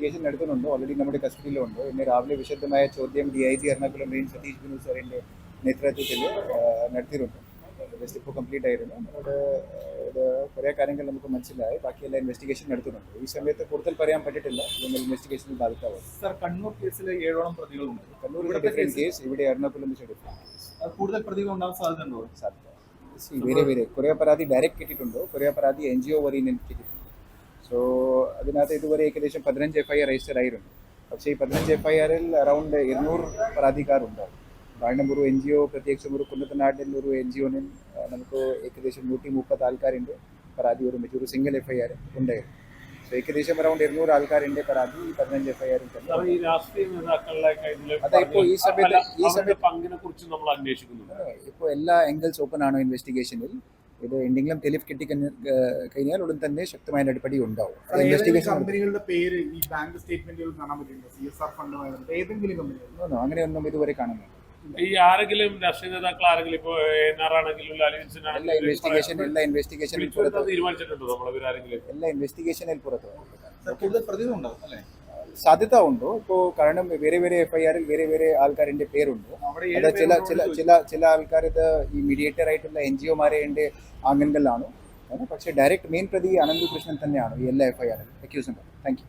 Investigation നടത്തുന്നുണ്ട്. Already നമ്മുടെ കസ്റ്റഡിയിലുണ്ട്. ഇന്ന് രാവിലെ വിശദമായ ചോദ്യം DIG എറണാകുളം മെയിൻ സതീഷ് ബിനു സാറിൻ്റെ നേതൃത്വത്തിൽ നടത്തിയിട്ടുണ്ട്. ജസ്റ്റ് ഇപ്പോൾ കംപ്ലീറ്റ് ആയിരുന്നു. നമ്മുടെ കുറേ കാര്യങ്ങൾ നമുക്ക് മനസ്സിലായി. ബാക്കിയെല്ലാം ഇൻവെസ്റ്റിഗേഷൻ നടത്തുന്നുണ്ട്. ഈ സമയത്ത് കൂടുതൽ പറയാൻ പറ്റിയിട്ടില്ല. ഇല്ലെങ്കിൽ ഇൻവെസ്റ്റിഗേഷനിൽ ബാധിക്കാവും. സർ, കണ്ണൂർ കേസിൽ 7 പ്രതികളുണ്ട്. കണ്ണൂർ ഡിഫറെൻറ്റ് കേസ്, ഇവിടെ എറണാകുളം ഡിഫറെൻറ്റ് കേസ്. കൂടുതൽ പ്രതികൾ ഉണ്ടാകാൻ സാധ്യതയുണ്ടോ? വേറെ കുറേ പരാതി ഡയറക്റ്റ് കിട്ടിയിട്ടുണ്ടോ, കുറേ പരാതി NGO വഴി കിട്ടിയിട്ടുണ്ട്. സോ അതിനകത്ത് ഇതുവരെ ഏകദേശം 15 FIR രജിസ്റ്റർ ആയിരുന്നു. പക്ഷേ ഈ 15 FIRൽ അറൗണ്ട് 200 പരാതിക്കാരുണ്ടാവും. കാരണം ഒരു NGO, പ്രത്യേകിച്ചും ഒരു കുന്നത്തനാട്ടിൽ ഒരു NGOനിൽ നമുക്ക് ഏകദേശം 130 ആൾക്കാരുണ്ട് പരാതി ഒരുമിച്ച് ഒരു സിംഗിൾ FIR ഉണ്ടായിരുന്നു. സോ ഏകദേശം അറൗണ്ട് 200 ആൾക്കാരുടെ പരാതി ഈ 15 FIRൽ തന്നെ. ഈ രാഷ്ട്രീയ നേതാക്കളുടെ ഇപ്പോൾ ഈ സമയത്ത് പങ്കിനെ കുറിച്ച് നമ്മൾ അന്വേഷിക്കുന്നുണ്ട്. ഇപ്പോൾ എല്ലാ ആംഗിൾസ് ഓപ്പൺ ആണ് ഇൻവെസ്റ്റിഗേഷനിൽ. ഇത് എന്തെങ്കിലും തെളിവ് കിട്ടിക്കഴിഞ്ഞാൽ ഉടൻ തന്നെ ശക്തമായ നടപടി ഉണ്ടാവും. കമ്പനികളുടെ പേര് ഈ ബാങ്ക് സ്റ്റേറ്റ്മെന്റുകൾ കാണാൻ പറ്റുന്നുണ്ടോ? CSR ഫണ്ട് ഏതെങ്കിലും കമ്പനികൾ? അങ്ങനെയൊന്നും ഇതുവരെ കാണുന്നില്ല. ഈ ആരെങ്കിലും രാഷ്ട്രീയ നേതാക്കൾ ആരെങ്കിലും ഇപ്പോൾ NR ആണെങ്കിലും എല്ലാ ഇൻവെസ്റ്റിഗേഷനിൽ തീരുമാനിച്ചിട്ടുണ്ടോ നമ്മളിവരാരെങ്കിലും? എല്ലാ ഇൻവെസ്റ്റിഗേഷനിൽ പുറത്ത് കൂടുതൽ പ്രതികൾ ഉണ്ടാവും അല്ലേ? സാധ്യത ഉണ്ടോ? ഇപ്പോൾ കാരണം വേറെ FIRൽ വേറെ ആൾക്കാരുടെ പേരുണ്ട്. ചില ആൾക്കാർ ഇത് ഈ മീഡിയേറ്റർ ആയിട്ടുള്ള NGOമാരുടെ ആംഗങ്ങളിലാണ്. പക്ഷേ ഡയറക്റ്റ് മെയിൻ പ്രതി അനന്തു കൃഷ്ണൻ തന്നെയാണ് ഈ എല്ലാ FIRലും അക്യൂസ് ഉണ്ട്. Thank you.